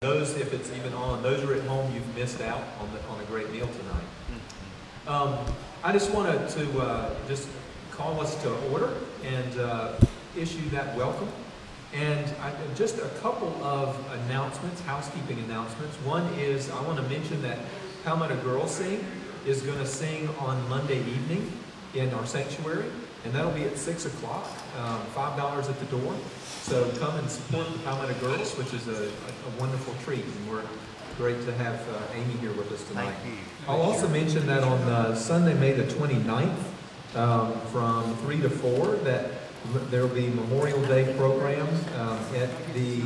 Those, if it's even on, those are at home, you've missed out on a great meal tonight. I just wanted to just call us to order and issue that welcome. And just a couple of announcements, housekeeping announcements. One is I want to mention that Palmetto Girls Sing is going to sing on Monday evening in our sanctuary, and that'll be at 6 o'clock, $5 at the door. So come and support the Palmetto Girls, which is a wonderful treat, and we're great to have Amy here with us tonight. Thank you. I'll also mention that on Sunday, May the 29th, from 3 to 4, that there will be Memorial Day programs at the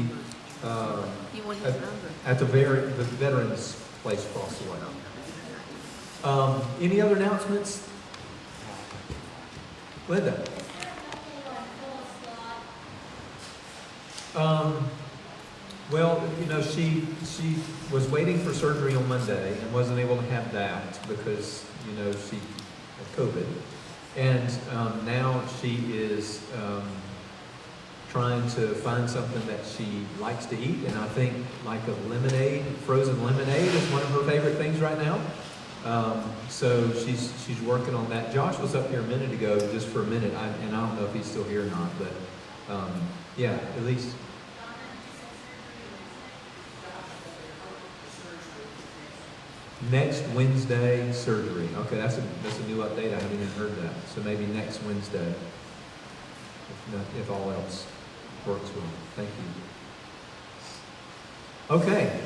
Veterans Place across the way. Any other announcements? Linda? Well, you know, she was waiting for surgery on Monday and wasn't able to have that because, you know, she had COVID. And now she is trying to find something that she likes to eat. And I think like a lemonade, frozen lemonade is one of her favorite things right now. So she's working on that. Josh was up here a minute ago, just for a minute, and I don't know if he's still here or not, but yeah, at least. Next Wednesday, surgery. Okay, that's a new update. I haven't even heard that. So maybe next Wednesday, if all else works well. Thank you. Okay,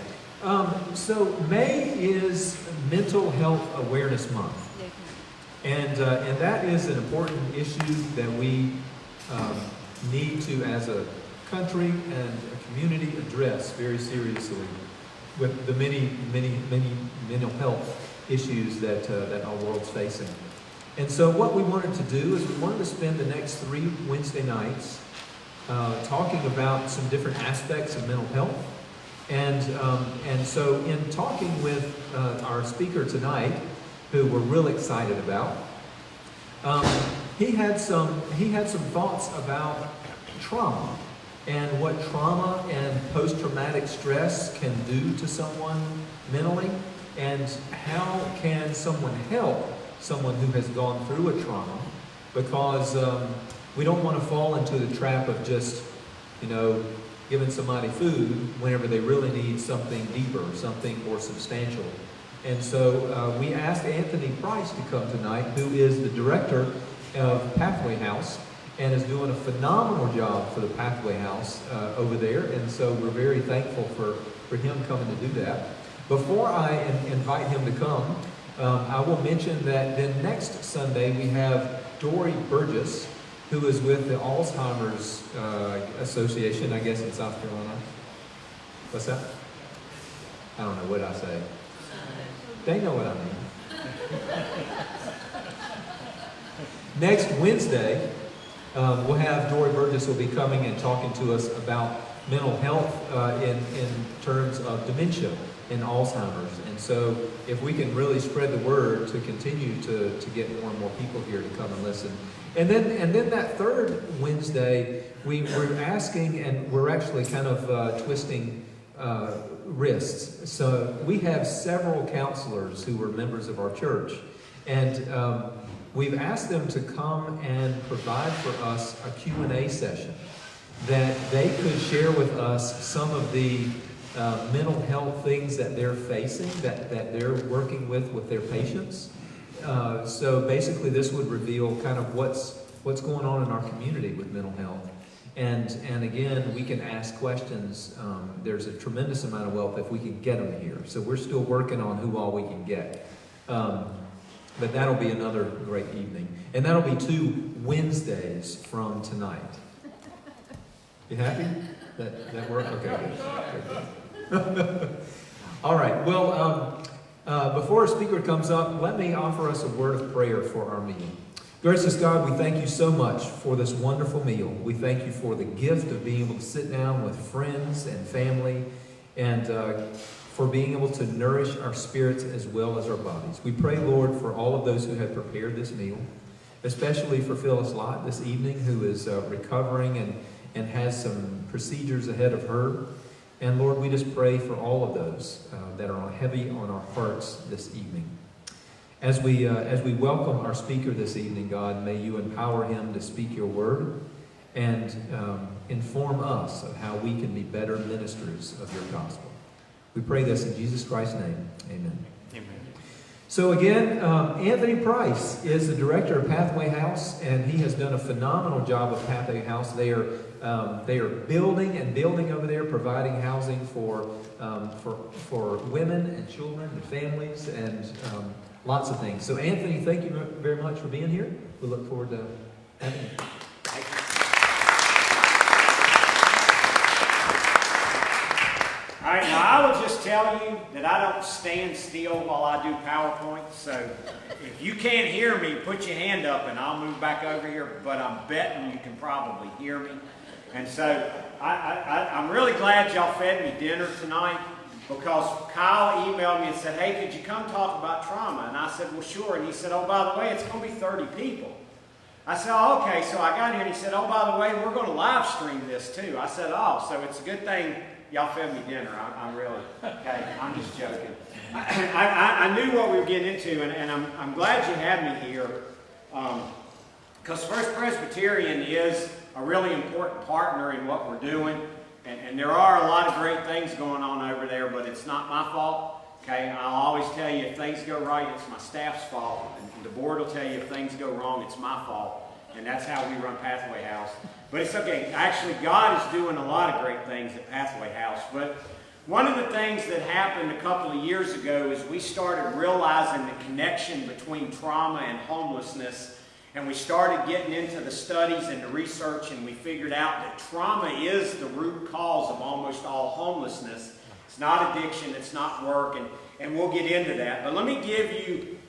so May is Mental Health Awareness Month, and that is an important issue that we need to, as a country and a community, address very seriously, with the many mental health issues that our world's facing. And so what we wanted to do is we wanted to spend the next 3 Wednesday nights talking about some different aspects of mental health. And so in talking with our speaker tonight, who we're real excited about, he had some thoughts about trauma, and what trauma and post-traumatic stress can do to someone mentally, and how can someone help someone who has gone through a trauma, because we don't want to fall into the trap of just, you know, giving somebody food whenever they really need something deeper, something more substantial. And so we asked Anthony Price to come tonight, who is the director of Pathway House, and is doing a phenomenal job for the Pathway House over there. And so we're very thankful for him coming to do that. Before I invite him to come, I will mention that then next Sunday we have Dory Burgess, who is with the Alzheimer's Association, I guess, in South Carolina. What's that? I don't know what I say. They know what I mean. Next Wednesday, we'll have Dory Burgess will be coming and talking to us about mental health in terms of dementia and Alzheimer's. And so if we can really spread the word to continue to get more and more people here to come and listen. And then that third Wednesday, we're asking, and we're actually kind of twisting wrists. So we have several counselors who were members of our church, and we've asked them to come and provide for us a Q&A session that they could share with us some of the mental health things that they're facing, that they're working with their patients. So basically this would reveal kind of what's going on in our community with mental health. And again, we can ask questions. There's a tremendous amount of wealth if we can get them here. So we're still working on who all we can get. But that'll be another great evening. And that'll be 2 Wednesdays from tonight. You happy? That worked? Okay, good. All right. Well, before our speaker comes up, let me offer us a word of prayer for our meal. Gracious God, we thank you so much for this wonderful meal. We thank you for the gift of being able to sit down with friends and family, and for being able to nourish our spirits as well as our bodies. We pray, Lord, for all of those who have prepared this meal, especially for Phyllis Lott this evening, who is recovering and has some procedures ahead of her. And Lord, we just pray for all of those that are heavy on our hearts this evening. As we welcome our speaker this evening, God, may you empower him to speak your word and inform us of how we can be better ministers of your gospel. We pray this in Jesus Christ's name. Amen. Amen. So again, Anthony Price is the director of Pathway House, and he has done a phenomenal job of Pathway House. They are building and building over there, providing housing for women and children and families and lots of things. So Anthony, thank you very much for being here. We look forward to having you. All right, now I will just tell you that I don't stand still while I do PowerPoint, so if you can't hear me, put your hand up and I'll move back over here, but I'm betting you can probably hear me. And so I'm really glad y'all fed me dinner tonight, because Kyle emailed me and said, hey, could you come talk about trauma? And I said, well, sure. And he said, oh, by the way, it's going to be 30 people. I said, oh, okay. So I got here and he said, oh, by the way, we're going to live stream this too. I said, oh, so it's a good thing y'all fed me dinner. I'm really, okay, I'm just joking. I knew what we were getting into, and I'm glad you had me here, because First Presbyterian is a really important partner in what we're doing, and there are a lot of great things going on over there, but it's not my fault. Okay, I'll always tell you if things go right, it's my staff's fault, and the board will tell you if things go wrong, it's my fault. And that's how we run Pathway House. But it's okay. Actually, God is doing a lot of great things at Pathway House. But one of the things that happened a couple of years ago is we started realizing the connection between trauma and homelessness. And we started getting into the studies and the research, and we figured out that trauma is the root cause of almost all homelessness. It's not addiction, it's not work, and we'll get into that. But let me give you,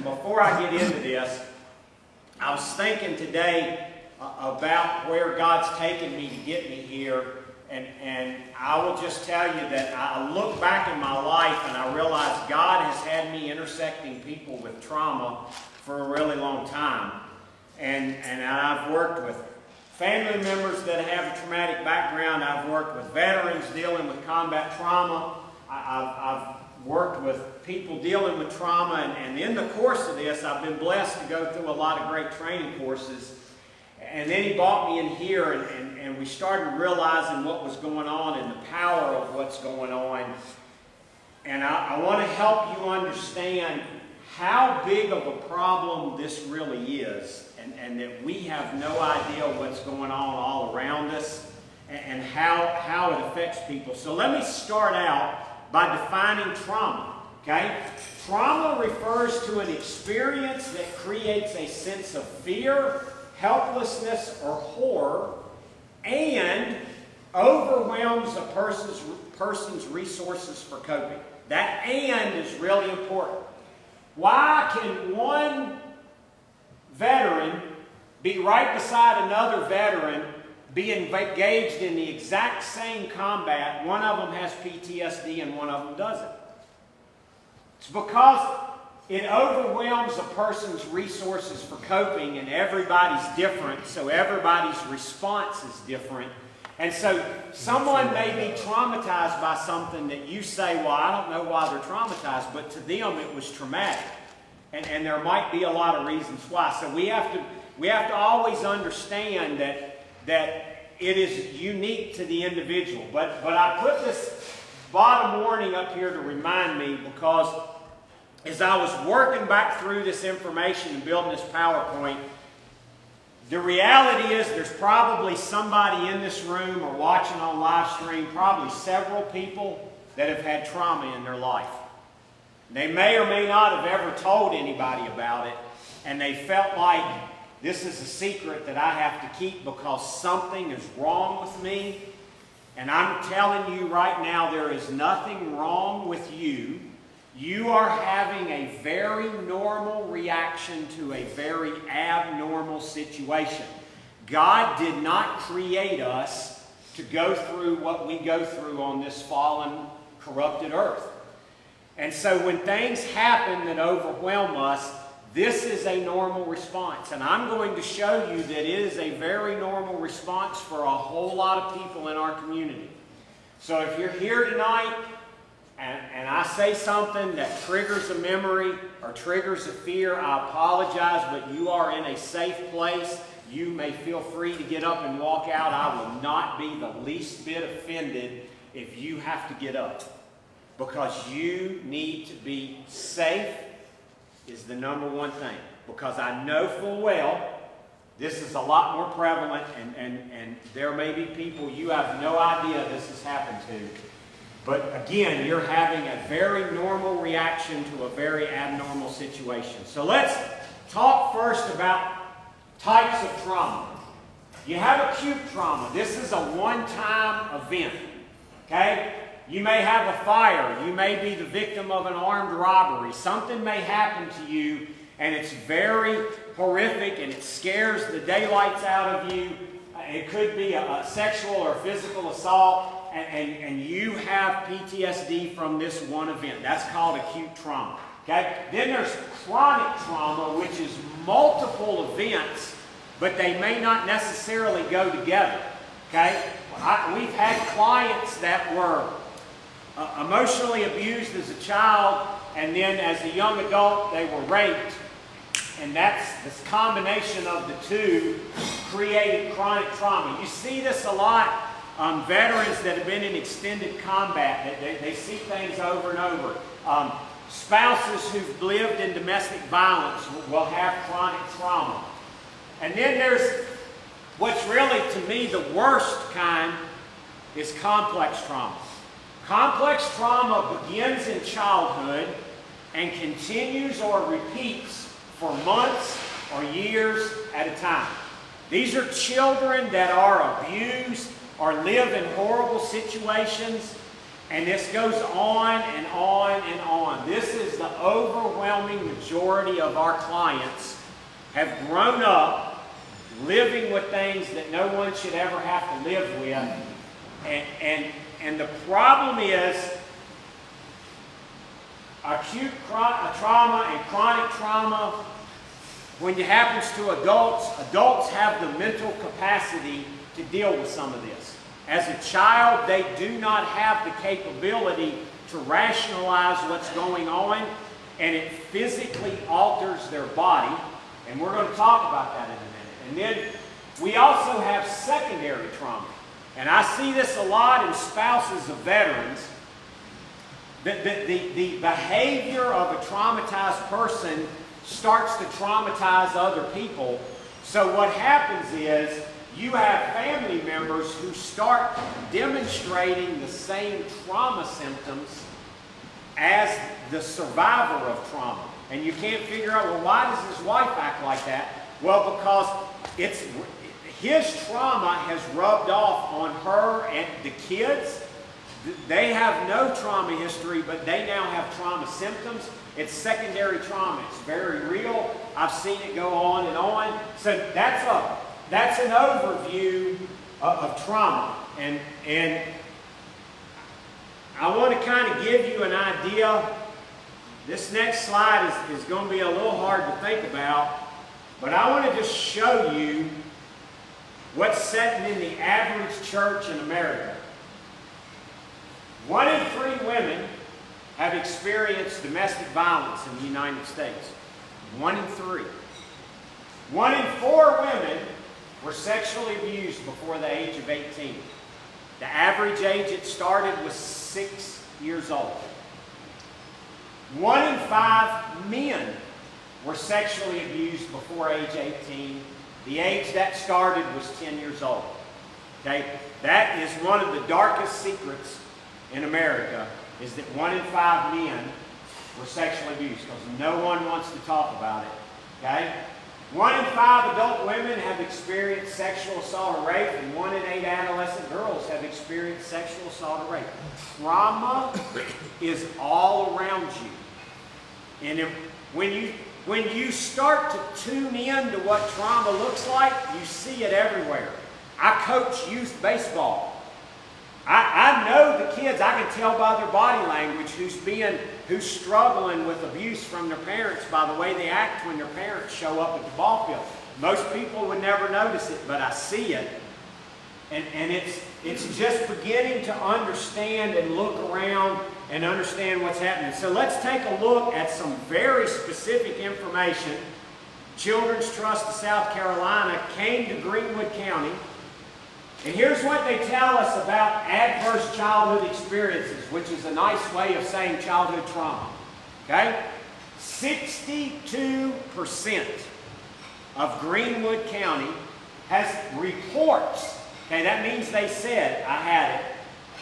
before I get into this, I was thinking today about where God's taken me to get me here, and I will just tell you that I look back in my life and I realize God has had me intersecting people with trauma for a really long time. And I've worked with family members that have a traumatic background. I've worked with veterans dealing with combat trauma. I've worked with people dealing with trauma, and in the course of this, I've been blessed to go through a lot of great training courses. And then he brought me in here, and we started realizing what was going on and the power of what's going on. And I want to help you understand how big of a problem this really is, and that we have no idea what's going on all around us, and how it affects people. So let me start out by defining trauma. Okay? Trauma refers to an experience that creates a sense of fear, helplessness, or horror, and overwhelms a person's resources for coping. That "and" is really important. Why can one veteran be right beside another veteran, be engaged in the exact same combat? One of them has PTSD and one of them doesn't. It's because it overwhelms a person's resources for coping, and everybody's different, so everybody's response is different. And so someone may be traumatized by something that you say, well, I don't know why they're traumatized, but to them it was traumatic. And there might be a lot of reasons why. So we have to always understand that it is unique to the individual. But I put this bottom warning up here to remind me, because as I was working back through this information and building this PowerPoint, the reality is there's probably somebody in this room or watching on live stream, probably several people that have had trauma in their life. They may or may not have ever told anybody about it, and they felt like this is a secret that I have to keep because something is wrong with me. And I'm telling you right now, there is nothing wrong with you. You are having a very normal reaction to a very abnormal situation. God did not create us to go through what we go through on this fallen, corrupted earth. And so when things happen that overwhelm us, this is a normal response. And I'm going to show you that it is a very normal response for a whole lot of people in our community. So if you're here tonight and I say something that triggers a memory or triggers a fear, I apologize, but you are in a safe place. You may feel free to get up and walk out. I will not be the least bit offended if you have to get up, because you need to be safe is the number one thing. Because I know full well this is a lot more prevalent, and there may be people you have no idea this has happened to. But again, you're having a very normal reaction to a very abnormal situation. So let's talk first about types of trauma. You have acute trauma. This is a one-time event. Okay? You may have a fire. You may be the victim of an armed robbery. Something may happen to you, and it's very horrific, and it scares the daylights out of you. It could be a sexual or physical assault, and you have PTSD from this one event. That's called acute trauma. Okay? Then there's chronic trauma, which is multiple events, but they may not necessarily go together. Okay? We've had clients that were emotionally abused as a child, and then as a young adult they were raped, and that's this combination of the two created chronic trauma. You see this a lot. Veterans that have been in extended combat, they see things over and over. Spouses who've lived in domestic violence will have chronic trauma. And then there's what's really, to me, the worst kind is complex trauma. Complex trauma begins in childhood and continues or repeats for months or years at a time. These are children that are abused or live in horrible situations, and this goes on and on and on. This is the overwhelming majority of our clients have grown up living with things that no one should ever have to live with. And the problem is acute trauma and chronic trauma, when it happens to adults, adults have the mental capacity to deal with some of this. As a child, they do not have the capability to rationalize what's going on, and it physically alters their body, and we're going to talk about that in a minute. And then we also have secondary trauma, and I see this a lot in spouses of veterans. The behavior of a traumatized person starts to traumatize other people. So what happens is you have family members who start demonstrating the same trauma symptoms as the survivor of trauma. And you can't figure out, well, why does his wife act like that? Well, because his trauma has rubbed off on her and the kids. They have no trauma history, but they now have trauma symptoms. It's secondary trauma. It's very real. I've seen it go on and on. So that's an overview of trauma. And I want to kind of give you an idea. This next slide is going to be a little hard to think about, but I want to just show you what's setting in the average church in America. 1 in 3 women have experienced domestic violence in the United States. 1 in 3. 1 in 4 women were sexually abused before the age of 18. The average age it started was 6 years old. 1 in 5 men were sexually abused before age 18. The age that started was 10 years old. Okay? That is one of the darkest secrets in America, is that 1 in 5 men were sexually abused, because no one wants to talk about it. Okay? 1 in 5 adult women have experienced sexual assault or rape, and 1 in 8 adolescent girls have experienced sexual assault or rape. Trauma is all around you. And when you start to tune in to what trauma looks like, you see it everywhere. I coach youth baseball. I know the kids, I can tell by their body language who's struggling with abuse from their parents by the way they act when their parents show up at the ball field. Most people would never notice it, but I see it. And It's just beginning to understand and look around and understand what's happening. So let's take a look at some very specific information. Children's Trust of South Carolina came to Greenwood County, and here's what they tell us about adverse childhood experiences, which is a nice way of saying childhood trauma. Okay? 62% of Greenwood County has reports. Okay, that means they said, I had it,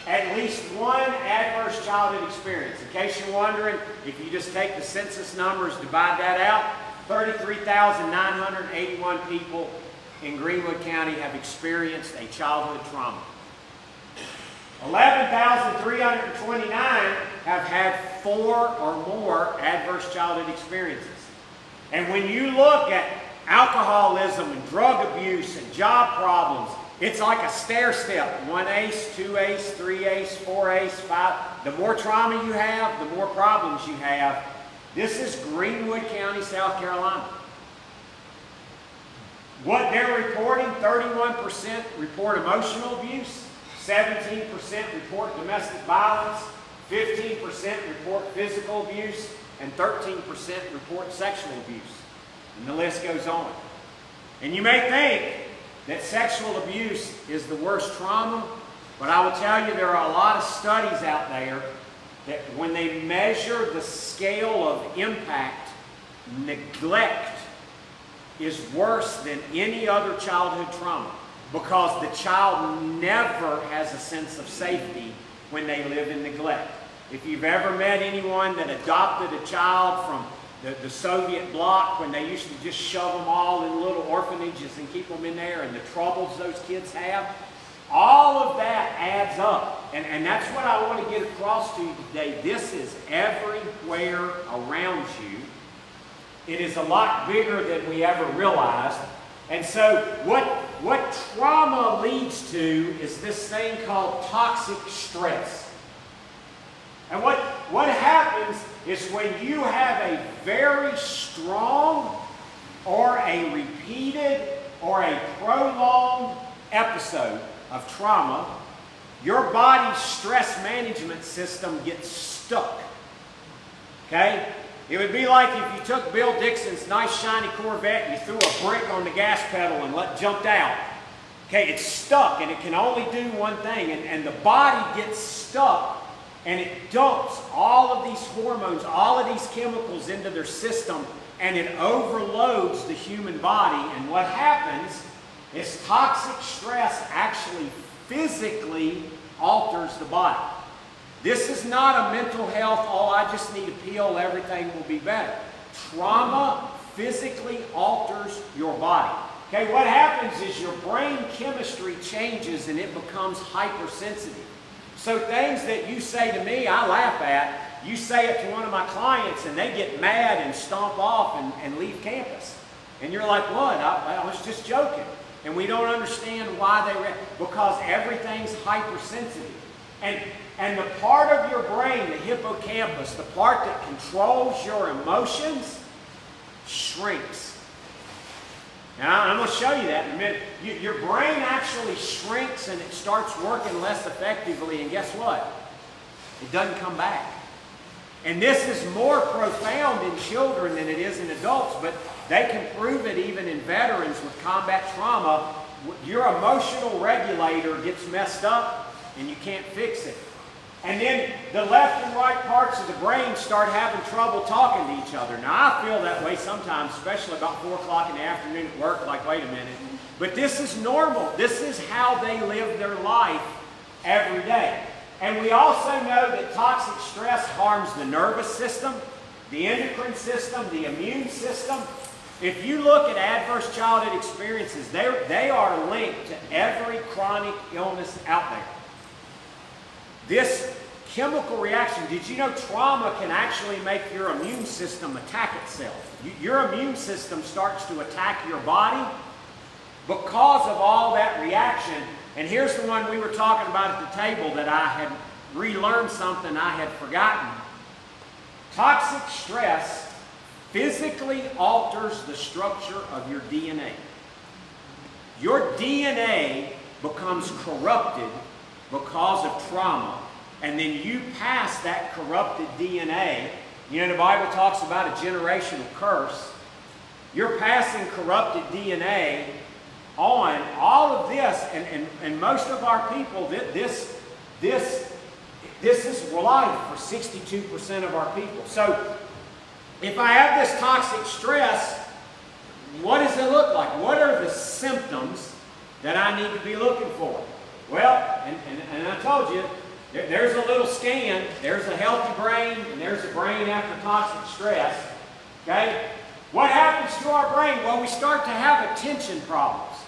at least one adverse childhood experience. In case you're wondering, if you just take the census numbers, divide that out, 33,981 people in Greenwood County have experienced a childhood trauma. 11,329 have had 4 or more adverse childhood experiences. And when you look at alcoholism and drug abuse and job problems, it's like a stair step. 1 ACE, 2 ACE, 3 ACE, 4 ACE, 5. The more trauma you have, the more problems you have. This is Greenwood County, South Carolina. What they're reporting, 31% report emotional abuse, 17% report domestic violence, 15% report physical abuse, and 13% report sexual abuse. And the list goes on. And you may think that sexual abuse is the worst trauma, but I will tell you there are a lot of studies out there that when they measure the scale of impact, neglect is worse than any other childhood trauma, because the child never has a sense of safety when they live in neglect. If you've ever met anyone that adopted a child from the Soviet bloc, when they used to just shove them all in little orphanages and keep them in there, and the troubles those kids have, all of that adds up. And that's what I want to get across to you today. This is everywhere around you. It is a lot bigger than we ever realized. And so what trauma leads to is this thing called toxic stress. And what happens is when you have a very strong or a repeated or a prolonged episode of trauma, your body's stress management system gets stuck. Okay? It would be like if you took Bill Dixon's nice shiny Corvette and you threw a brick on the gas pedal and jumped out. Okay, it's stuck and it can only do one thing, and the body gets stuck and it dumps all of these hormones, all of these chemicals into their system, and it overloads the human body. And what happens is toxic stress actually physically alters the body. This is not a mental health, oh, I just need a pill, everything will be better. Trauma physically alters your body. Okay, what happens is your brain chemistry changes and it becomes hypersensitive. So things that you say to me, I laugh at, you say it to one of my clients and they get mad and stomp off and leave campus. And you're like, what? I was just joking. And we don't understand why they because everything's hypersensitive. And the part of your brain, the hippocampus, the part that controls your emotions, shrinks. Now, I'm going to show you that in a minute. Your brain actually shrinks and it starts working less effectively, and guess what? It doesn't come back. And this is more profound in children than it is in adults, but they can prove it even in veterans with combat trauma. Your emotional regulator gets messed up and you can't fix it. And then the left and right parts of the brain start having trouble talking to each other. Now, I feel that way sometimes, especially about 4 o'clock in the afternoon at work, like, wait a minute. But this is normal. This is how they live their life every day. And we also know that toxic stress harms the nervous system, the endocrine system, the immune system. If you look at adverse childhood experiences, they are linked to every chronic illness out there. This chemical reaction, did you know trauma can actually make your immune system attack itself? Your immune system starts to attack your body because of all that reaction. And here's the one we were talking about at the table that I had relearned something I had forgotten. Toxic stress physically alters the structure of your DNA. Your DNA becomes corrupted because of trauma, and then you pass that corrupted DNA. You know, the Bible talks about a generational curse. You're passing corrupted DNA on all of this, and most of our people, this is life for 62% of our people. So if I have this toxic stress, what does it look like? What are the symptoms that I need to be looking for? Well, and I told you, there's a little scan. There's a healthy brain, and there's a brain after toxic stress. Okay? What happens to our brain? Well, we start to have attention problems.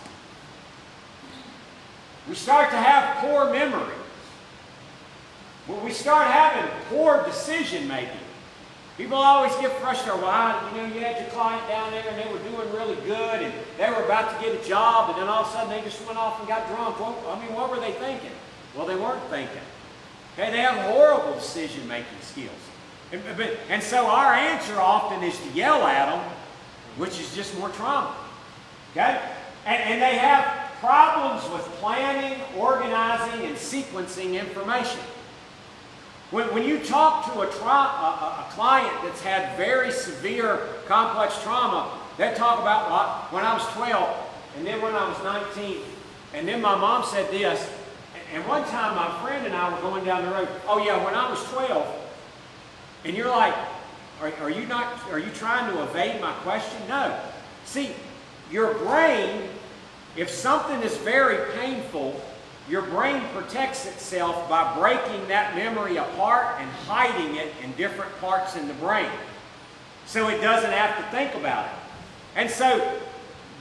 We start to have poor memory. We start having poor decision making. People always get frustrated. Well, you know, you had your client down there and they were doing really good and they were about to get a job, and then all of a sudden they just went off and got drunk. Well, I mean, what were they thinking? Well, they weren't thinking. Okay, they have horrible decision making skills. And so our answer often is to yell at them, which is just more trauma. Okay? And they have problems with planning, organizing, and sequencing information. When you talk to a client that's had very severe complex trauma, they talk about when I was 12, and then when I was 19, and then my mom said this, and one time my friend and I were going down the road, oh yeah, when I was 12, and you're like, are you trying to evade my question? No. See, your brain, if something is very painful, your brain protects itself by breaking that memory apart and hiding it in different parts in the brain, so it doesn't have to think about it. And so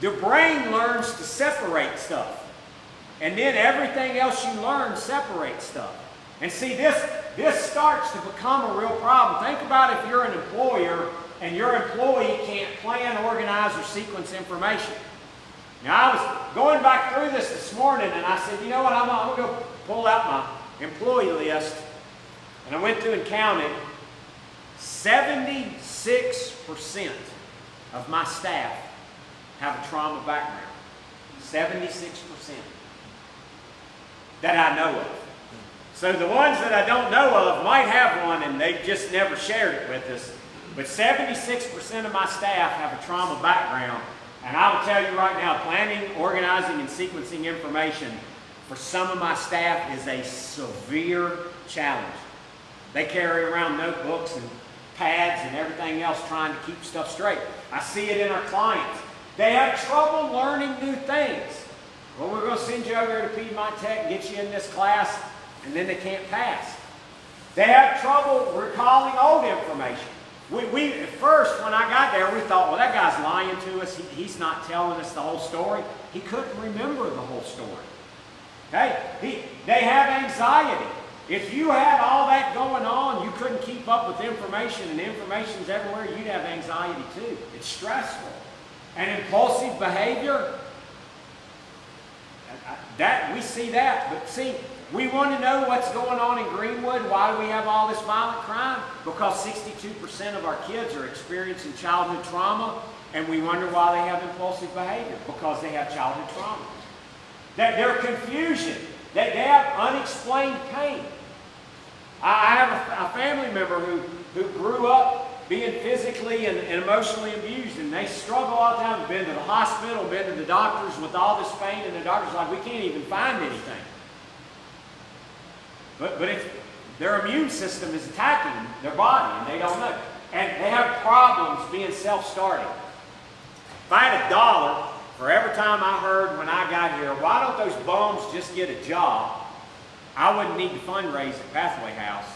the brain learns to separate stuff, and then everything else you learn separates stuff. And see, this starts to become a real problem. Think about if you're an employer and your employee can't plan, organize, or sequence information. Now, I was going back through this morning, and I said, you know what, I'm going to go pull out my employee list. And I went through and counted. 76% of my staff have a trauma background. 76% that I know of. So the ones that I don't know of might have one, and they've just never shared it with us. But 76% of my staff have a trauma background. And I will tell you right now, planning, organizing, and sequencing information for some of my staff is a severe challenge. They carry around notebooks and pads and everything else trying to keep stuff straight. I see it in our clients. They have trouble learning new things. Well, we're going to send you over here to Piedmont Tech and get you in this class, and then they can't pass. They have trouble recalling old information. We at first, when I got there, we thought, well, that guy's lying to us. He's not telling us the whole story. He couldn't remember the whole story. Okay? They have anxiety. If you had all that going on, you couldn't keep up with information, and information's everywhere, you'd have anxiety too. It's stressful. And impulsive behavior, we see that. But see, we want to know what's going on in Greenwood. Why do we have all this violent crime? Because 62% of our kids are experiencing childhood trauma, and we wonder why they have impulsive behavior, because they have childhood trauma. Their confusion, they have unexplained pain. I have a family member who grew up being physically and emotionally abused, and they struggle all the time. Been to the hospital, been to the doctors with all this pain, and the doctor's like, we can't even find anything. But their immune system is attacking their body, and they don't know. And they have problems being self-starting. If I had $1 for every time I heard when I got here, why don't those bums just get a job? I wouldn't need to fundraise at Pathway House.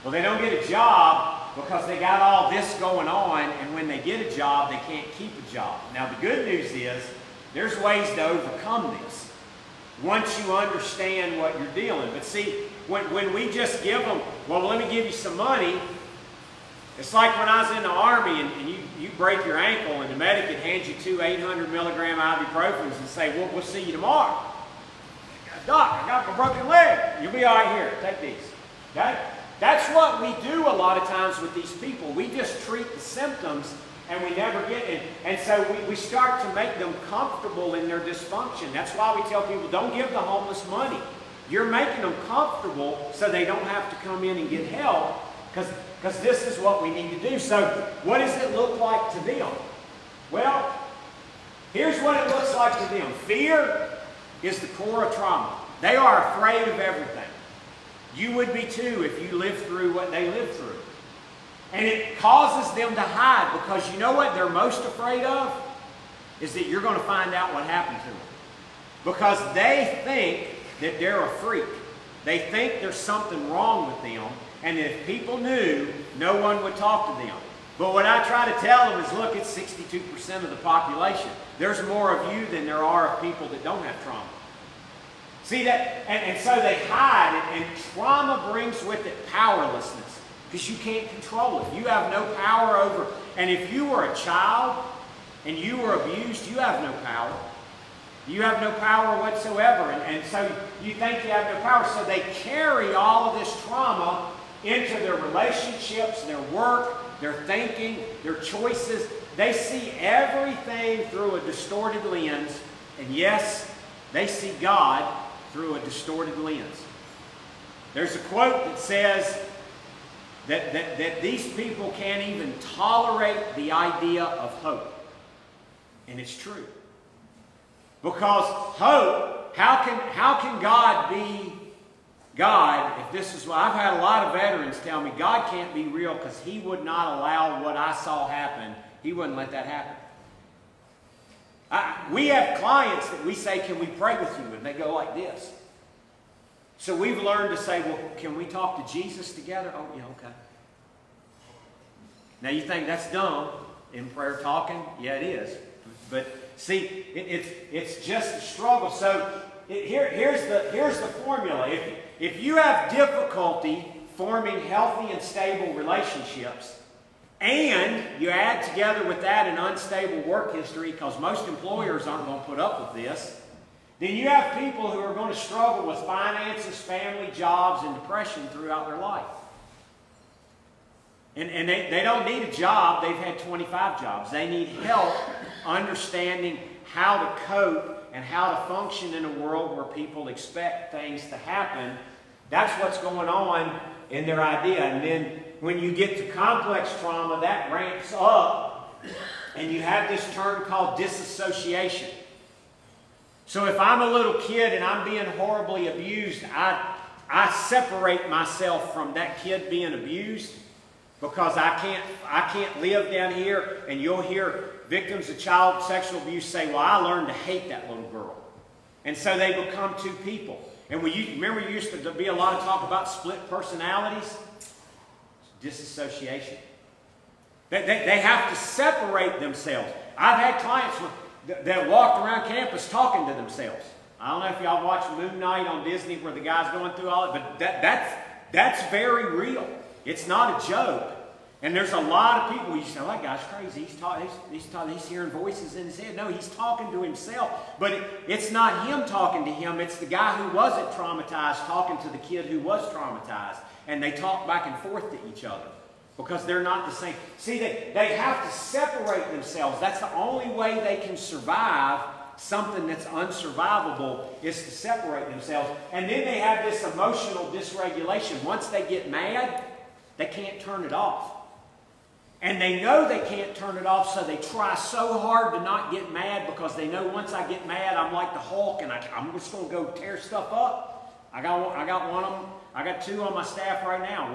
Well, they don't get a job because they got all this going on, and when they get a job, they can't keep a job. Now, the good news is there's ways to overcome this once you understand what you're dealing. But see, when we just give them, well, let me give you some money. It's like when I was in the Army and you break your ankle and the medic would hand you 2 800 milligram ibuprofens and say, well, we'll see you tomorrow. Doc, I got my broken leg. You'll be all right here. Take these. Okay? That's what we do a lot of times with these people. We just treat the symptoms and we never get it. And so we start to make them comfortable in their dysfunction. That's why we tell people, don't give the homeless money. You're making them comfortable so they don't have to come in and get help, because this is what we need to do. So what does it look like to them? Well, here's what it looks like to them. Fear is the core of trauma. They are afraid of everything. You would be too if you lived through what they lived through. And it causes them to hide, because you know what they're most afraid of? Is that you're going to find out what happened to them. Because they think that they're a freak. They think there's something wrong with them, and if people knew, no one would talk to them. But what I try to tell them is, look, it's 62% of the population. There's more of you than there are of people that don't have trauma. See that? And so they hide, and trauma brings with it powerlessness, because you can't control it. You have no power over. And if you were a child and you were abused, you have no power. You have no power whatsoever. And so you think you have no power. So they carry all of this trauma into their relationships, their work, their thinking, their choices. They see everything through a distorted lens. And yes, they see God through a distorted lens. There's a quote that says that these people can't even tolerate the idea of hope. And it's true. Because hope, how can God be God if this is what I've had a lot of veterans tell me, God can't be real because He would not allow what I saw happen. He wouldn't let that happen. We have clients that we say, can we pray with you? And they go like this. So we've learned to say, well, can we talk to Jesus together? Oh, yeah, okay. Now you think that's dumb in prayer talking? Yeah, it is. But see, it's just a struggle. So here's the formula. If you have difficulty forming healthy and stable relationships, and you add together with that an unstable work history, because most employers aren't going to put up with this, then you have people who are going to struggle with finances, family, jobs, and depression throughout their life. And they don't need a job. They've had 25 jobs. They need help understanding how to cope and how to function in a world where people expect things to happen. That's what's going on in their idea. And then when you get to complex trauma, that ramps up, and you have this term called disassociation. So if I'm a little kid and I'm being horribly abused, I separate myself from that kid being abused, because I can't live down here. And you'll hear victims of child sexual abuse say, well, I learned to hate that little girl. And so they become two people. And remember there used to be a lot of talk about split personalities? Disassociation. They have to separate themselves. I've had clients that walked around campus talking to themselves. I don't know if y'all watched Moon Knight on Disney where the guy's going through all it, but that's very real. It's not a joke. And there's a lot of people, you say, oh, that guy's crazy. He's hearing voices in his head. No, he's talking to himself. But it's not him talking to him. It's the guy who wasn't traumatized talking to the kid who was traumatized. And they talk back and forth to each other because they're not the same. See, they have to separate themselves. That's the only way they can survive something that's unsurvivable, is to separate themselves. And then they have this emotional dysregulation. Once they get mad, they can't turn it off. And they know they can't turn it off, so they try so hard to not get mad, because they know once I get mad, I'm like the Hulk, and I'm just going to go tear stuff up. I got one of them. I got two on my staff right now.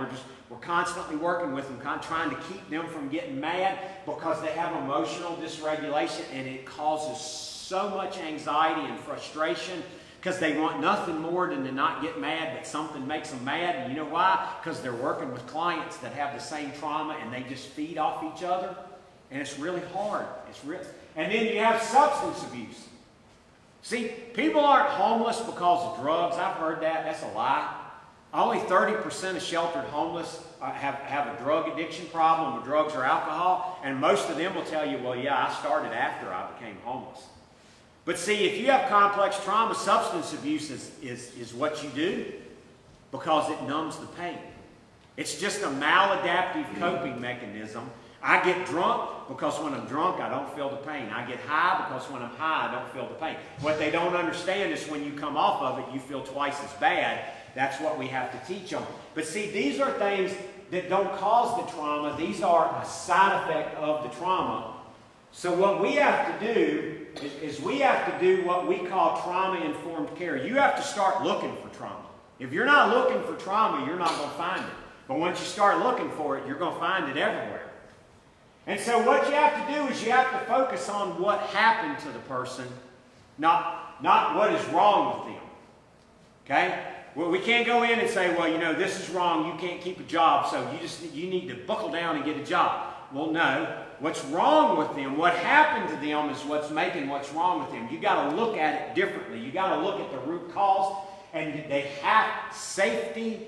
We're constantly working with them, trying to keep them from getting mad, because they have emotional dysregulation, and it causes so much anxiety and frustration, because they want nothing more than to not get mad, but something makes them mad. And you know why? Because they're working with clients that have the same trauma, and they just feed off each other. And it's really hard. And then you have substance abuse. See, people aren't homeless because of drugs. I've heard that. That's a lie. Only 30% of sheltered homeless have a drug addiction problem with drugs or alcohol. And most of them will tell you, well, yeah, I started after I became homeless. But see, if you have complex trauma, substance abuse is what you do, because it numbs the pain. It's just a maladaptive coping mechanism. I get drunk because when I'm drunk, I don't feel the pain. I get high because when I'm high, I don't feel the pain. What they don't understand is when you come off of it, you feel twice as bad. That's what we have to teach them. But see, these are things that don't cause the trauma. These are a side effect of the trauma. So what we have to do is we have to do what we call trauma-informed care. You have to start looking for trauma. If you're not looking for trauma, you're not going to find it. But once you start looking for it, you're going to find it everywhere. And so what you have to do is you have to focus on what happened to the person, not what is wrong with them. Okay? Well, we can't go in and say, well, you know, this is wrong. You can't keep a job, so you need to buckle down and get a job. Well, no. What's wrong with them, what happened to them is what's making what's wrong with them. You got to look at it differently. You got to look at the root cause, and they have safety.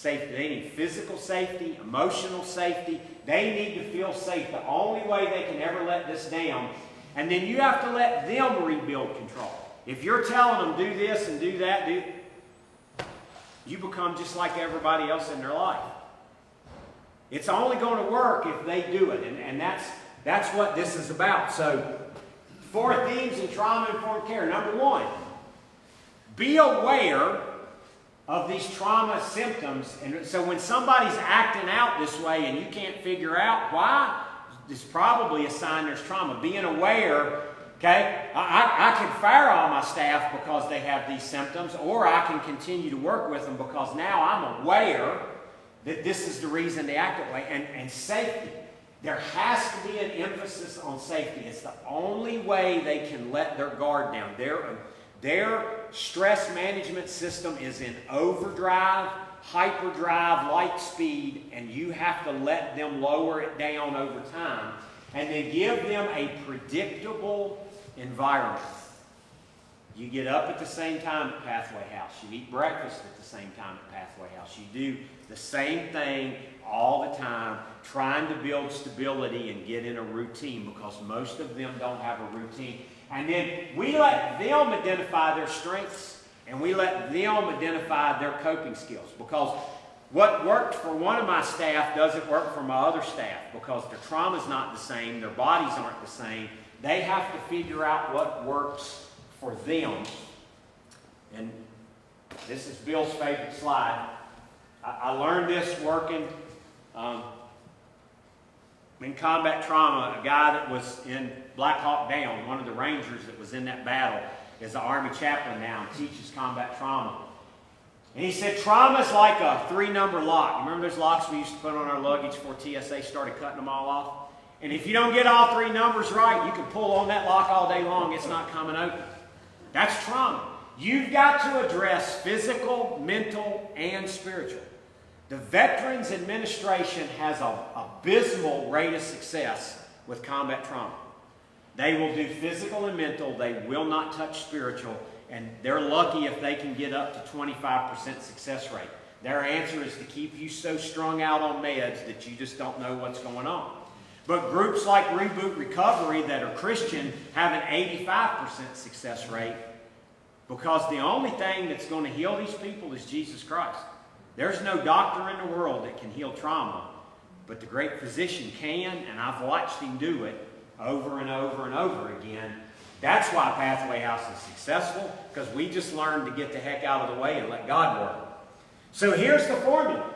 They need physical safety, emotional safety. They need to feel safe. The only way they can ever let this down. And then you have to let them rebuild control. If you're telling them do this and do that, you become just like everybody else in their life. It's only going to work if they do it. And that's what this is about. So, 4 themes in trauma-informed care. Number 1, be aware of these trauma symptoms. And so when somebody's acting out this way and you can't figure out why, it's probably a sign there's trauma. Being aware, okay, I can fire all my staff because they have these symptoms, or I can continue to work with them because now I'm aware that this is the reason they act that way. And safety. There has to be an emphasis on safety. It's the only way they can let their guard down. Their stress management system is in overdrive, hyperdrive, light speed, and you have to let them lower it down over time and then give them a predictable environment. You get up at the same time at Pathway House. You eat breakfast at the same time at Pathway House. You do the same thing all the time, trying to build stability and get in a routine, because most of them don't have a routine. And then we let them identify their strengths, and we let them identify their coping skills. Because what worked for one of my staff doesn't work for my other staff, because their trauma's not the same, their bodies aren't the same. They have to figure out what works for them. And this is Bill's favorite slide. I learned this working in combat trauma. A guy that was in Black Hawk Down, one of the Rangers that was in that battle, is an Army chaplain now and teaches combat trauma. And he said, trauma's like a 3-number lock. You remember those locks we used to put on our luggage before TSA started cutting them all off? And if you don't get all 3 numbers right, you can pull on that lock all day long. It's not coming open. That's trauma. You've got to address physical, mental, and spiritual. The Veterans Administration has an abysmal rate of success with combat trauma. They will do physical and mental. They will not touch spiritual. And they're lucky if they can get up to 25% success rate. Their answer is to keep you so strung out on meds that you just don't know what's going on. But groups like Reboot Recovery that are Christian have an 85% success rate, because the only thing that's going to heal these people is Jesus Christ. There's no doctor in the world that can heal trauma, but the great physician can, and I've watched him do it over and over and over again. That's why Pathway House is successful, because we just learned to get the heck out of the way and let God work. So here's the formula.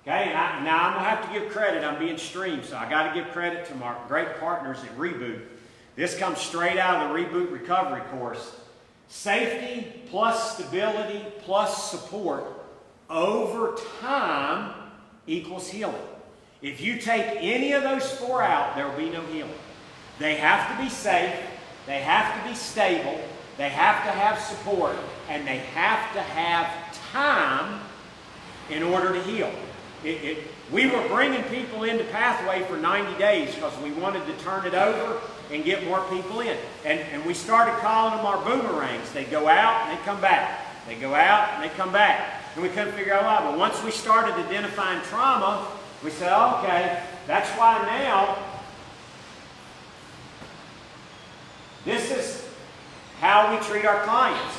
Okay, and now I'm going to have to give credit. I'm being streamed, so I got to give credit to my great partners at Reboot. This comes straight out of the Reboot Recovery course. Safety plus stability plus support over time equals healing. If you take any of those 4 out, there will be no healing. They have to be safe, they have to be stable, they have to have support, and they have to have time in order to heal. We were bringing people into Pathway for 90 days because we wanted to turn it over and get more people in. And we started calling them our boomerangs. They go out and they come back. They go out and they come back. And we couldn't figure out why. But once we started identifying trauma, we said, okay, that's why now this is how we treat our clients.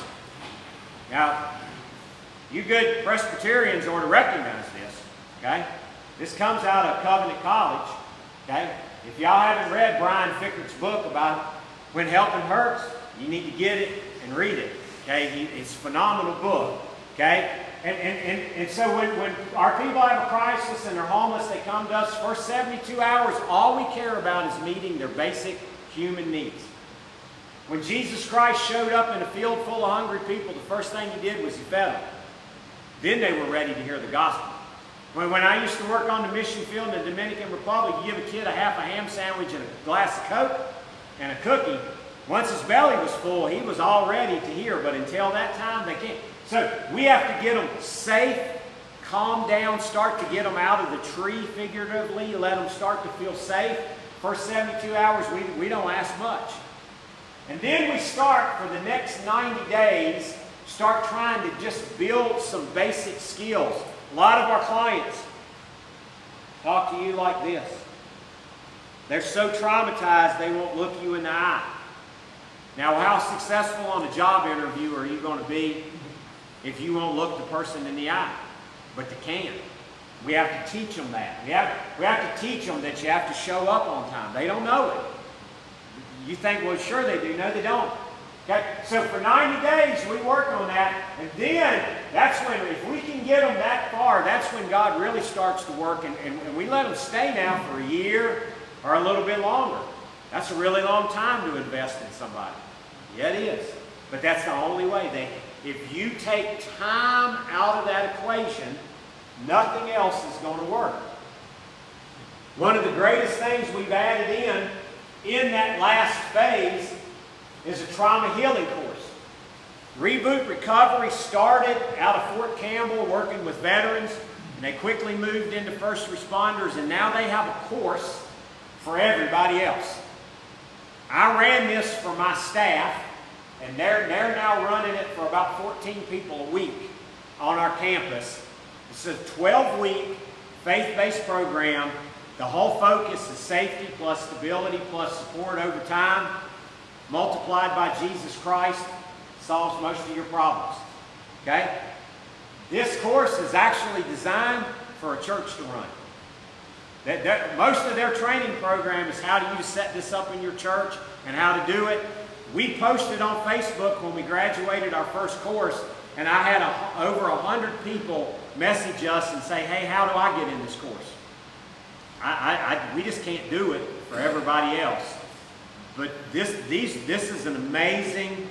Now, You good Presbyterians ought to recognize this, okay? This comes out of Covenant College, okay? If y'all haven't read Brian Fickert's book about When Helping Hurts, you need to get it and read it, okay? It's a phenomenal book, okay? And so when our people have a crisis and they're homeless, they come to us. For 72 hours, all we care about is meeting their basic human needs. When Jesus Christ showed up in a field full of hungry people, the first thing he did was he fed them. Then they were ready to hear the gospel. When I used to work on the mission field in the Dominican Republic, you give a kid a half a ham sandwich and a glass of Coke and a cookie. Once his belly was full, he was all ready to hear. But until that time, they can't. So we have to get them safe, calm down, start to get them out of the tree figuratively, let them start to feel safe. First 72 hours, we don't ask much. And then we start for the next 90 days, start trying to just build some basic skills. A lot of our clients talk to you like this. They're so traumatized they won't look you in the eye. Now, how successful on a job interview are you going to be if you won't look the person in the eye? But they can. We have to teach them that. We have to teach them that you have to show up on time. They don't know it. You think, well, sure they do. No, they don't. Okay? So for 90 days, we work on that. And then, that's when, if we can get them that far, that's when God really starts to work. And we let them stay now for a year or a little bit longer. That's a really long time to invest in somebody. Yeah, it is. But that's the only way. If you take time out of that equation, nothing else is going to work. One of the greatest things we've added in that last phase is a trauma healing course. Reboot Recovery started out of Fort Campbell working with veterans, and they quickly moved into first responders, and now they have a course for everybody else. I ran this for my staff, and they're now running it for about 14 people a week on our campus. It's a 12-week faith-based program. The whole focus is safety plus stability plus support over time, multiplied by Jesus Christ, solves most of your problems. Okay? This course is actually designed for a church to run. Most of their training program is how do you set this up in your church and how to do it. We posted on Facebook when we graduated our first course, and I had over 100 people message us and say, hey, how do I get in this course? We just can't do it for everybody else. But this is an amazing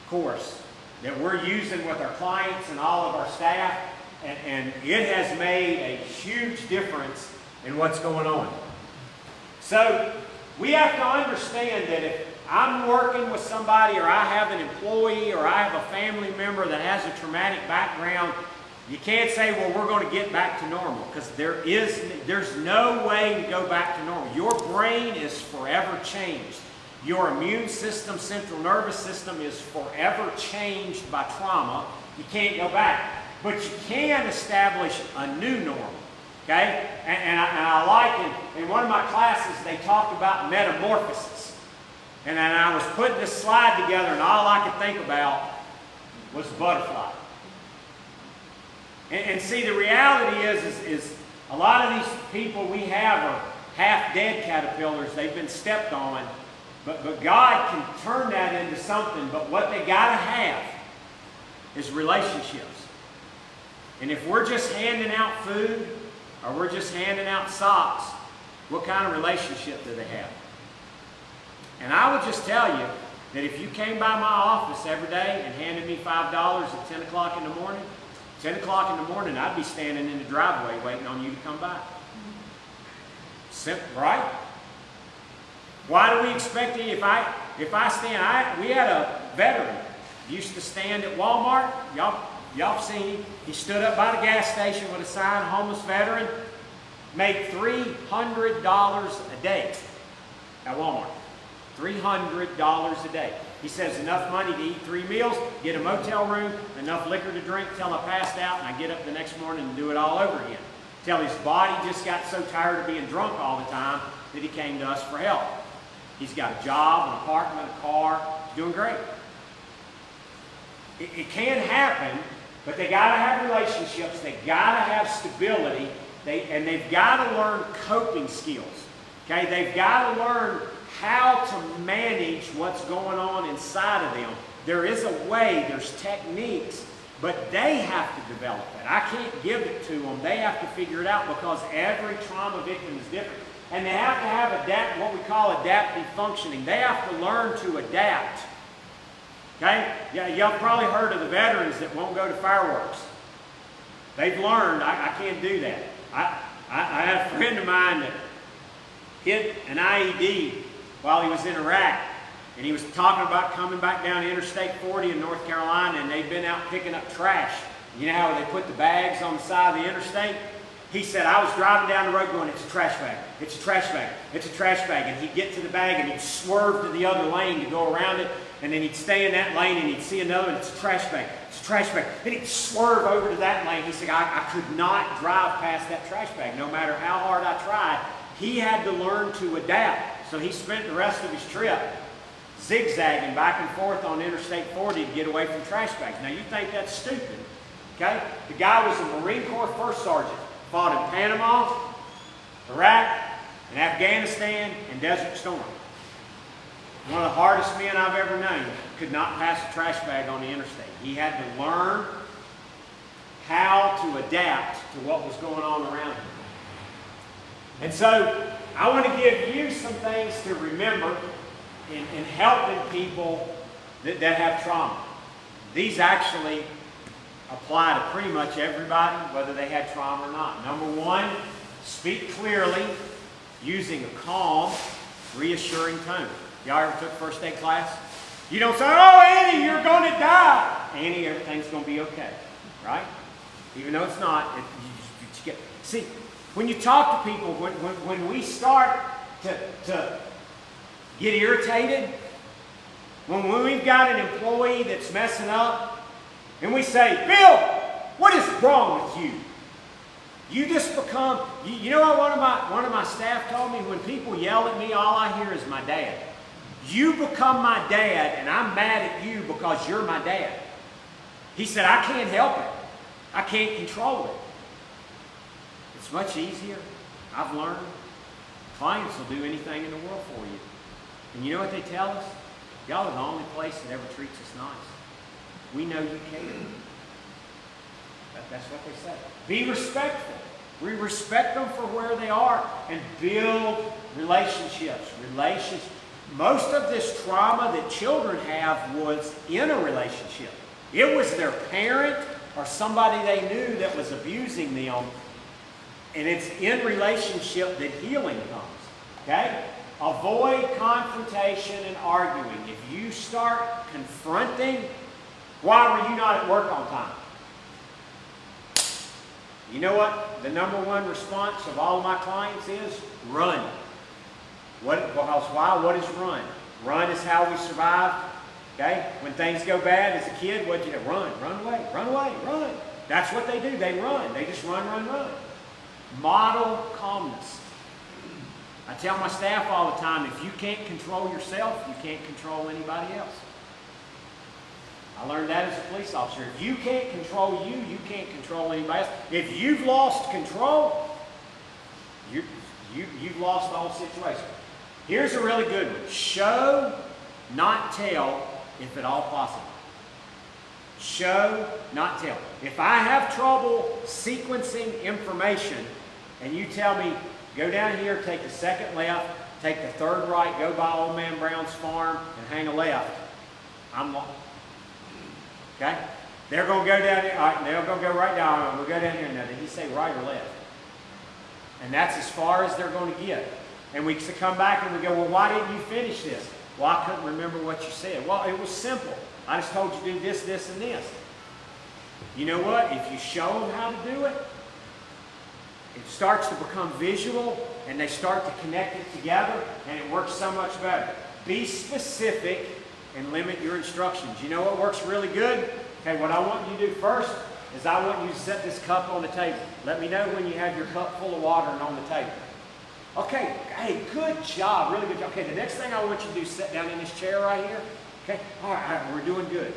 course that we're using with our clients and all of our staff, and it has made a huge difference in what's going on. So we have to understand that if I'm working with somebody, or I have an employee, or I have a family member that has a traumatic background, you can't say, well, we're going to get back to normal, because there's no way to go back to normal. Your brain is forever changed. Your immune system, central nervous system is forever changed by trauma. You can't go back. But you can establish a new normal. Okay? And I like it. In one of my classes, they talked about metamorphosis. And then I was putting this slide together, and all I could think about was butterfly. And see, the reality is a lot of these people we have are half-dead caterpillars. They've been stepped on. But God can turn that into something. But what they got to have is relationships. And if we're just handing out food, or we're just handing out socks, what kind of relationship do they have? And I would just tell you that if you came by my office every day and handed me $5 at 10 o'clock in the morning, 10 o'clock in the morning, I'd be standing in the driveway waiting on you to come by. Simple, right? Why do we expect it? If I stand, we had a veteran used to stand at Walmart. Y'all seen him. He stood up by the gas station with a sign, homeless veteran, made $300 a day at Walmart. $300 a day. He says enough money to eat 3 meals, get a motel room, enough liquor to drink till I passed out, and I get up the next morning and do it all over again. Till his body just got so tired of being drunk all the time that he came to us for help. He's got a job, an apartment, a car. He's doing great. It can happen But they got to have relationships. They got to have stability. And they've got to learn coping skills. Okay? They've got to learn how to manage what's going on inside of them. There is a way, there's techniques, but they have to develop it. I can't give it to them. They have to figure it out because every trauma victim is different. And they have to have what we call adaptive functioning. They have to learn to adapt. Okay? Yeah, y'all probably heard of the veterans that won't go to fireworks. They've learned, I can't do that. I had a friend of mine that hit an IED while he was in Iraq, and he was talking about coming back down Interstate 40 in North Carolina, and they'd been out picking up trash. You know how they put the bags on the side of the interstate? He said, I was driving down the road going, it's a trash bag, it's a trash bag, it's a trash bag. And he'd get to the bag and he'd swerve to the other lane to go around it, and then he'd stay in that lane and he'd see another, and it's a trash bag, it's a trash bag. Then he'd swerve over to that lane. He said, I could not drive past that trash bag no matter how hard I tried. He had to learn to adapt. So he spent the rest of his trip zigzagging back and forth on Interstate 40 to get away from trash bags. Now you think that's stupid, okay? The guy was a Marine Corps first sergeant, fought in Panama, Iraq, and Afghanistan, and Desert Storm. One of the hardest men I've ever known could not pass a trash bag on the interstate. He had to learn how to adapt to what was going on around him. And so I want to give you some things to remember in helping people that have trauma. These actually apply to pretty much everybody, whether they had trauma or not. Number one, speak clearly using a calm, reassuring tone. Y'all ever took first aid class? You don't say, oh, Annie, you're going to die. Annie, everything's going to be okay, right? Even though it's not. See, when you talk to people, when we start to get irritated, when we've got an employee that's messing up, and we say, Bill, what is wrong with you? You just become, you know what one of my staff told me? When people yell at me, all I hear is my dad. You become my dad, and I'm mad at you because you're my dad. He said, I can't help it. I can't control it. It's much easier. I've learned. Clients will do anything in the world for you. And you know what they tell us? Y'all are the only place that ever treats us nice. We know you care. That's what they say. Be respectful. We respect them for where they are and build relationships. Most of this trauma that children have was in a relationship. It was their parent or somebody they knew that was abusing them. And it's in relationship that healing comes. Okay? Avoid confrontation and arguing. If you start confronting, why were you not at work on time? You know what the number one response of all of my clients is? Run. What is run? Run is how we survive. Okay? When things go bad as a kid, what do you do? Run away, run away, run. That's what they do. They run. They just run. Model calmness. I tell my staff all the time, if you can't control yourself, you can't control anybody else. I learned that as a police officer. If you can't control you, you can't control anybody else. If you've lost control, you've lost the whole situation. Here's a really good one. Show, not tell, if at all possible. Show, not tell. If I have trouble sequencing information and you tell me, go down here, take the second left, take the third right, go by Old Man Brown's farm, and hang a left, I'm lost. Okay? They're going to go down here. All right, they're going to go right down. We'll go down here. Now, did he say right or left? And that's as far as they're going to get. And we come back and we go, well, why didn't you finish this? Well, I couldn't remember what you said. Well, it was simple. I just told you to do this, this, and this. You know what? If you show them how to do it, it starts to become visual, and they start to connect it together, and it works so much better. Be specific and limit your instructions. You know what works really good? Okay, what I want you to do first is I want you to set this cup on the table. Let me know when you have your cup full of water and on the table. Okay, hey, good job, really good job. Okay, the next thing I want you to do is sit down in this chair right here. Okay, all right, we're doing good.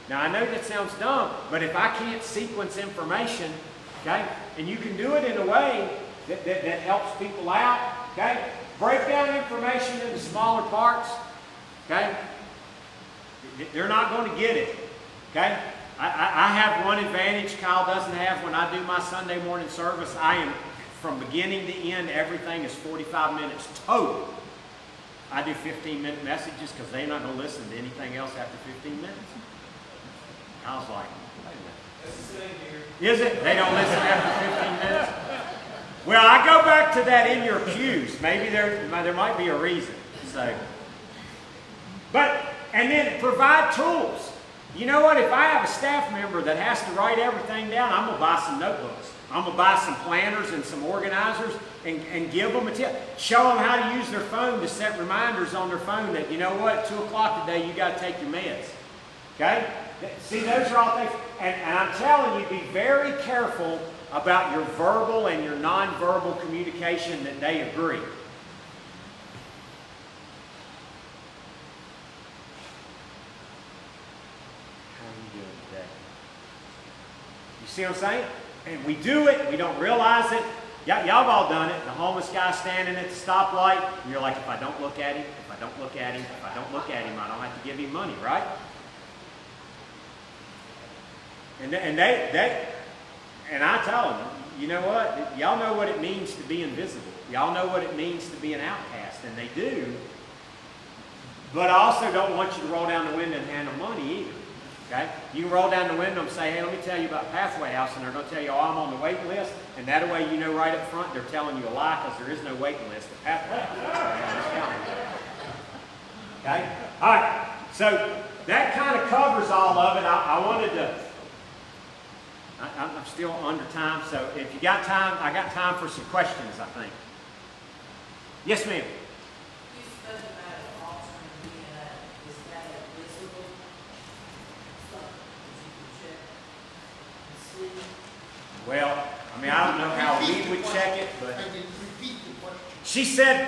Now, I know that sounds dumb, but if I can't sequence information, okay, and you can do it in a way that helps people out, okay, break down information into smaller parts, okay, they're not going to get it, okay. I have one advantage Kyle doesn't have when I do my Sunday morning service. I am, from beginning to end, everything is 45 minutes total. I do 15-minute messages because they're not going to listen to anything else after 15 minutes. I was like, wait a minute. That's the same here. Is it? They don't listen after 15 minutes? Well, I go back to that in your pews. Maybe there might be a reason. So, and then provide tools. You know what? If I have a staff member that has to write everything down, I'm going to buy some notebooks. I'm going to buy some planners and some organizers and give them a tip. Show them how to use their phone to set reminders on their phone that, you know what, 2 o'clock today, you got to take your meds. Okay? See, those are all things. And I'm telling you, be very careful about your verbal and your nonverbal communication that they agree. You see what I'm saying? And we do it, we don't realize it. Y'all have all done it. The homeless guy standing at the stoplight, and you're like, if I don't look at him, if I don't look at him, if I don't look at him, I don't have to give him money, right? And I tell them, you know what? Y'all know what it means to be invisible. Y'all know what it means to be an outcast, and they do. But I also don't want you to roll down the window and hand them money either. Okay? You can roll down the window and say, hey, let me tell you about Pathway House, and they're going to tell you, oh, I'm on the waiting list, and that way you know right up front they're telling you a lie because there is no waiting list at Pathway House. Okay? All right. So that kind of covers all of it. I wanted to... I'm still under time, so if you got time, I got time for some questions, I think. Yes, ma'am. Well, I mean, I don't know how we would check it, but she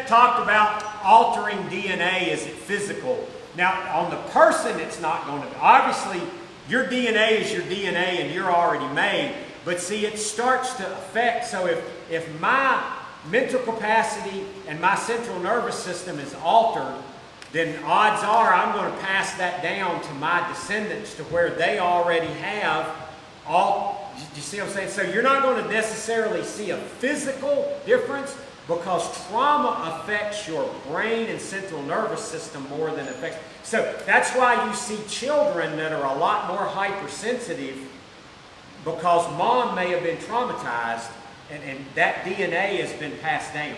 talked about altering DNA. Is it physical? Now, on the person, it's not going to be. Obviously, your DNA is your DNA and you're already made. But see, it starts to affect. So if my mental capacity and my central nervous system is altered, then odds are I'm going to pass that down to my descendants to where they already have all. You see what I'm saying? So you're not going to necessarily see a physical difference because trauma affects your brain and central nervous system more than it affects. So that's why you see children that are a lot more hypersensitive because mom may have been traumatized and that DNA has been passed down.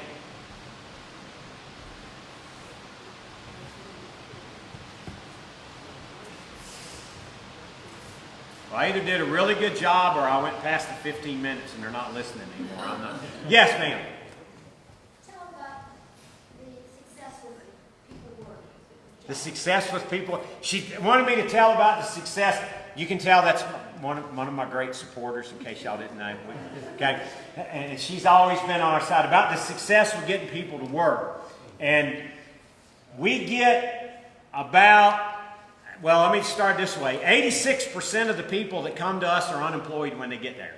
Well, I either did a really good job or I went past the 15 minutes and they're not listening anymore. I'm not. Yes, ma'am. Tell about the success with people work. The success with people. She wanted me to tell about the success. You can tell that's one of my great supporters, in case y'all didn't know. Okay, and she's always been on our side about the success with getting people to work. And we get about. Well, let me start this way. 86% of the people that come to us are unemployed when they get there.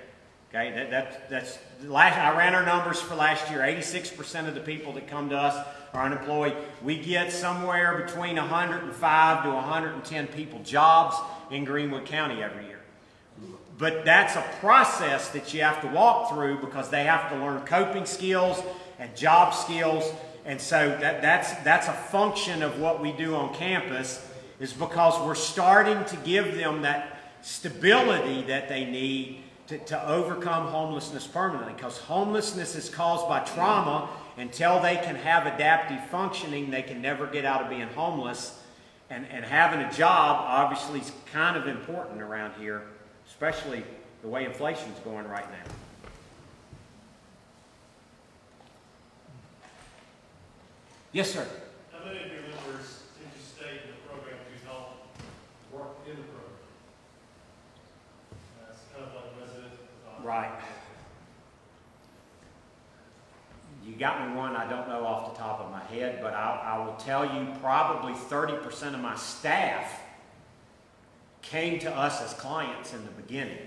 Okay, that's I ran our numbers for last year. 86% of the people that come to us are unemployed. We get somewhere between 105 to 110 people jobs in Greenwood County every year. But that's a process that you have to walk through because they have to learn coping skills and job skills. And so that's a function of what we do on campus. Is because we're starting to give them that stability that they need to overcome homelessness permanently. Because homelessness is caused by trauma. Until they can have adaptive functioning, they can never get out of being homeless. And having a job, obviously, is kind of important around here, especially the way inflation's going right now. Yes, sir. How many of your members did you stay in the program to help work in the program? It's kind of like resident. Right. You got me one I don't know off the top of my head, but I will tell you probably 30% of my staff came to us as clients in the beginning.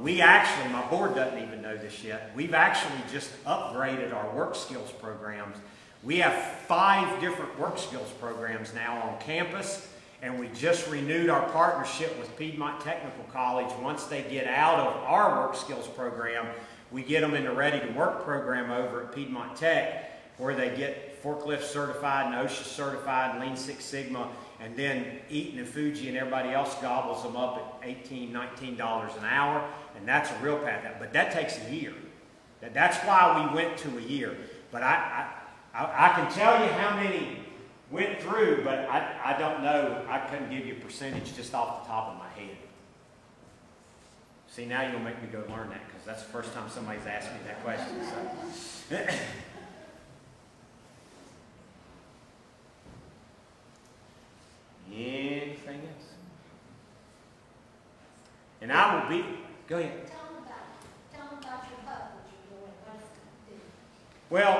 We actually, my board doesn't even know this yet, we've actually just upgraded our work skills programs. We have 5 different work skills programs now on campus, and we just renewed our partnership with Piedmont Technical College. Once they get out of our work skills program, we get them in the Ready to Work program over at Piedmont Tech, where they get forklift certified and OSHA certified and Lean Six Sigma, and then Eaton and Fuji and everybody else gobbles them up at $18, $19 an hour, and that's a real path. But that takes a year. That's why we went to a year. But I can tell you how many went through, but I don't know. I couldn't give you a percentage just off the top of my head. See, now you'll make me go learn that, because that's the first time somebody's asked me that question. So. Anything else? And I will be, go ahead. Tell them about your hub that you're doing. What does it do? Well,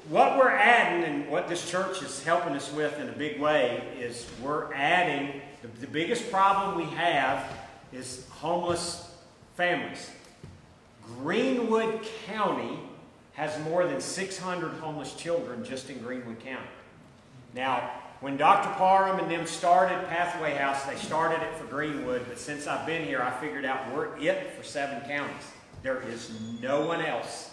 what we're adding, and what this church is helping us with in a big way, is we're adding, the biggest problem we have is homeless families. Greenwood County has more than 600 homeless children just in Greenwood County. Now, when Dr. Parham and them started Pathway House, they started it for Greenwood, but since I've been here, I figured out we're it for 7 counties. There is no one else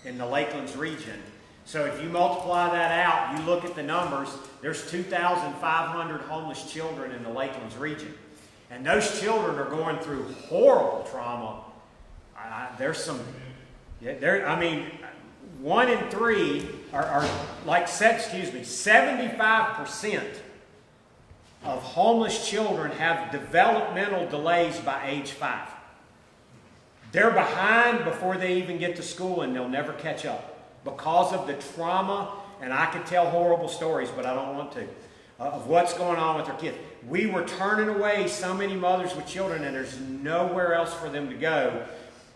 in the Lakelands region. So if you multiply that out, you look at the numbers, there's 2,500 homeless children in the Lakelands region. And those children are going through horrible trauma. There's some, I mean, 1 in 3 are like, 75% of homeless children have developmental delays by age 5. They're behind before they even get to school, and they'll never catch up because of the trauma. And I could tell horrible stories, but I don't want to, of what's going on with their kids. We were turning away so many mothers with children, and there's nowhere else for them to go.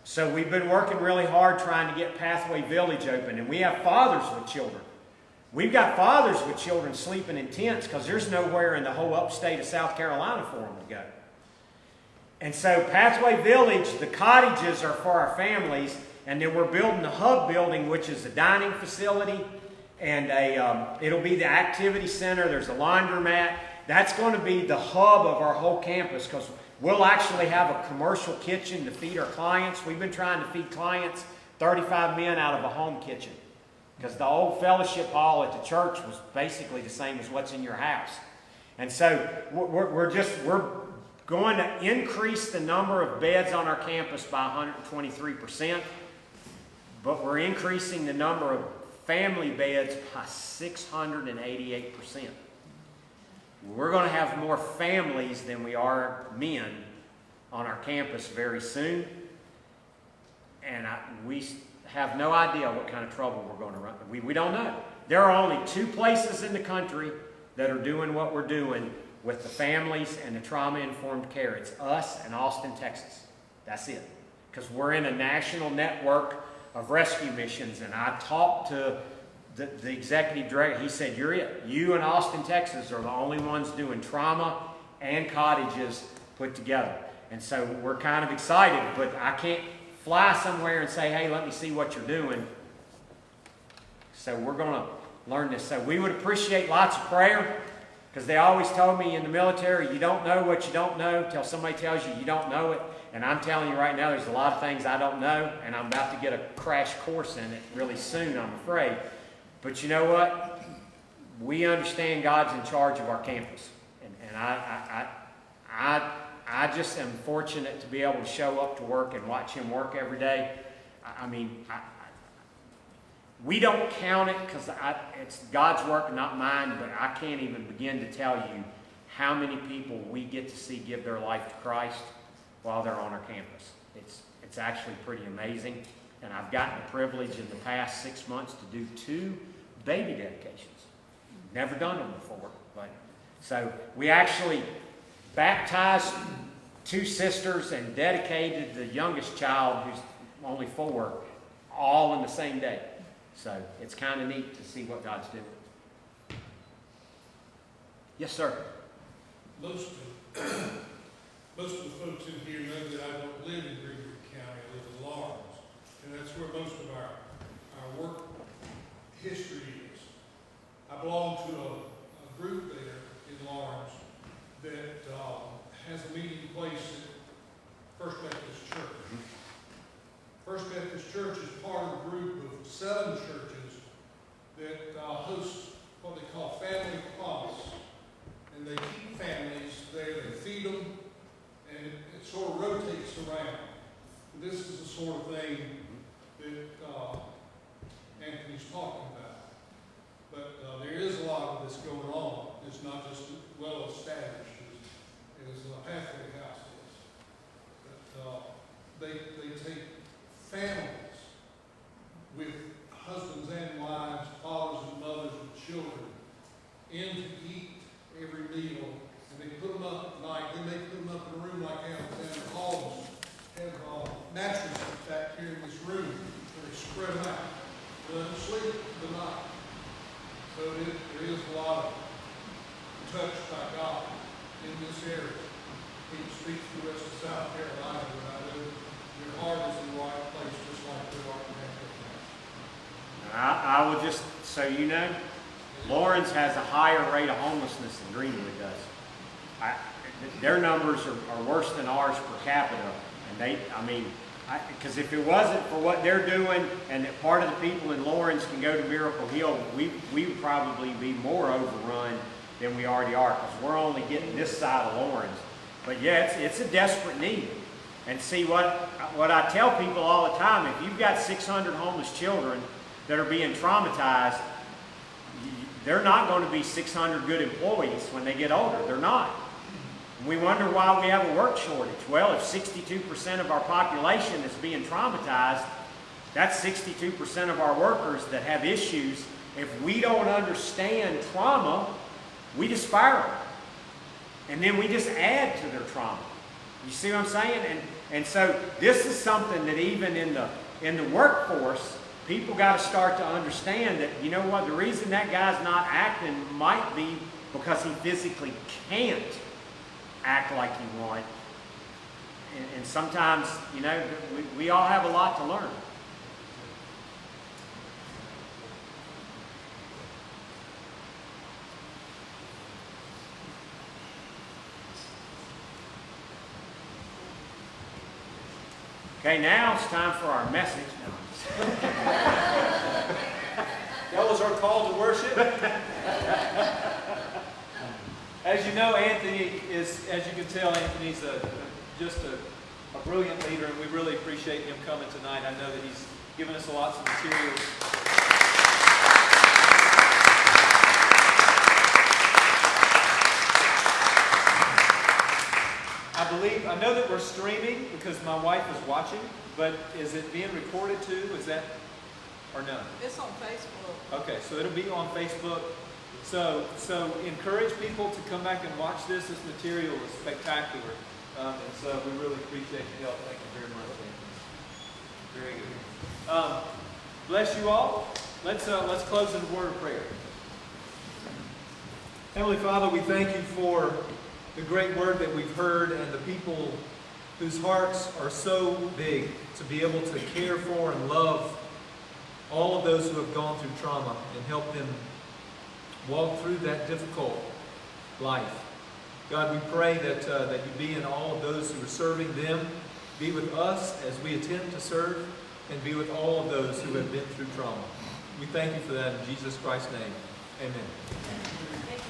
So we've been working really hard trying to get Pathway Village open, and we have fathers with children. We've got fathers with children sleeping in tents because there's nowhere in the whole upstate of South Carolina for them to go. And so Pathway Village, the cottages are for our families, and then we're building the hub building, which is a dining facility, and it'll be the activity center. There's a laundromat. That's going to be the hub of our whole campus, because we'll actually have a commercial kitchen to feed our clients. We've been trying to feed clients 35 men out of a home kitchen, because the old fellowship hall at the church was basically the same as what's in your house. And so we're going to increase the number of beds on our campus by 123%, but we're increasing the number of family beds by 688%. We're going to have more families than we are men on our campus very soon. And we have no idea what kind of trouble we're going to run. We don't know. There are only 2 places in the country that are doing what we're doing with the families and the trauma-informed care. It's us and Austin, Texas. That's it. Because we're in a national network of rescue missions. And I talked to the executive director. He said, you're it. You and Austin, Texas are the only ones doing trauma and cottages put together. And so we're kind of excited, but I can't fly somewhere and say, hey, let me see what you're doing. So we're going to learn this. So we would appreciate lots of prayer, because they always told me in the military, you don't know what you don't know till somebody tells you you don't know it. And I'm telling you right now, there's a lot of things I don't know, and I'm about to get a crash course in it really soon, I'm afraid. But you know what? We understand God's in charge of our campus. And I just am fortunate to be able to show up to work and watch Him work every day. We don't count it because it's God's work, not mine, but I can't even begin to tell you how many people we get to see give their life to Christ while they're on our campus. It's actually pretty amazing. And I've gotten the privilege in the past 6 months to do 2 baby dedications. Never done them before. So we actually baptized 2 sisters and dedicated the youngest child, who's only 4, all in the same day. So it's kind of neat to see what God's doing. Yes, sir. Those 2, most of the folks in here know that I don't live in Reboot County, I live in Lawrence. And that's where most of our work history is. I belong to a group there in Lawrence that has a meeting place at First Baptist Church. First Baptist Church is part of a group of 7 churches that host what they call Family Promise. And they keep families there, they feed them, and it sort of rotates around. This is the sort of thing that Anthony's talking about. But there is a lot of this going on. It's not just well established as a halfway house is. But they take families with husbands and wives, fathers and mothers and children in to eat every meal, and they put them up at night. Then they put them up in a room like Alexander Hall have mattresses back here in this room where they spread them out. Let them sleep the night. So there is a lot of touch by God in this area. He speaks to the rest of South Carolina, but I know your heart is in the right place, just like we are in Africa. I will just, so you know, Lawrence has a higher rate of homelessness than Greenwood does. Their numbers are worse than ours per capita. And because if it wasn't for what they're doing and that part of the people in Lawrence can go to Miracle Hill, we would probably be more overrun than we already are, because we're only getting this side of Lawrence. But yeah, it's a desperate need. And see, what I tell people all the time, if you've got 600 homeless children that are being traumatized, they're not going to be 600 good employees when they get older. They're not. And we wonder why we have a work shortage. Well, if 62% of our population is being traumatized, that's 62% of our workers that have issues. If we don't understand trauma, we just fire them. And then we just add to their trauma. You see what I'm saying? And so this is something that even in the workforce, people got to start to understand that, you know what, the reason that guy's not acting might be because he physically can't act like you want. And sometimes, you know, we all have a lot to learn. Okay, now it's time for our message. That was our call to worship. As you know, Anthony is, as you can tell, Anthony's just a brilliant leader, and we really appreciate him coming tonight. I know that he's given us lots of materials. I know that we're streaming because my wife is watching, but is it being recorded too? Is that, or no? It's on Facebook. Okay, so it'll be on Facebook. So encourage people to come back and watch this. This material is spectacular. And so we really appreciate your help. Thank you very much, Anthony. Very good. Bless you all. Let's close in a word of prayer. Heavenly Father, we thank you for the great word that we've heard and the people whose hearts are so big to be able to care for and love all of those who have gone through trauma and help them walk through that difficult life. God, we pray that you be in all of those who are serving them, be with us as we attempt to serve, and be with all of those who have been through trauma. We thank you for that in Jesus Christ's name. Amen. Thank you.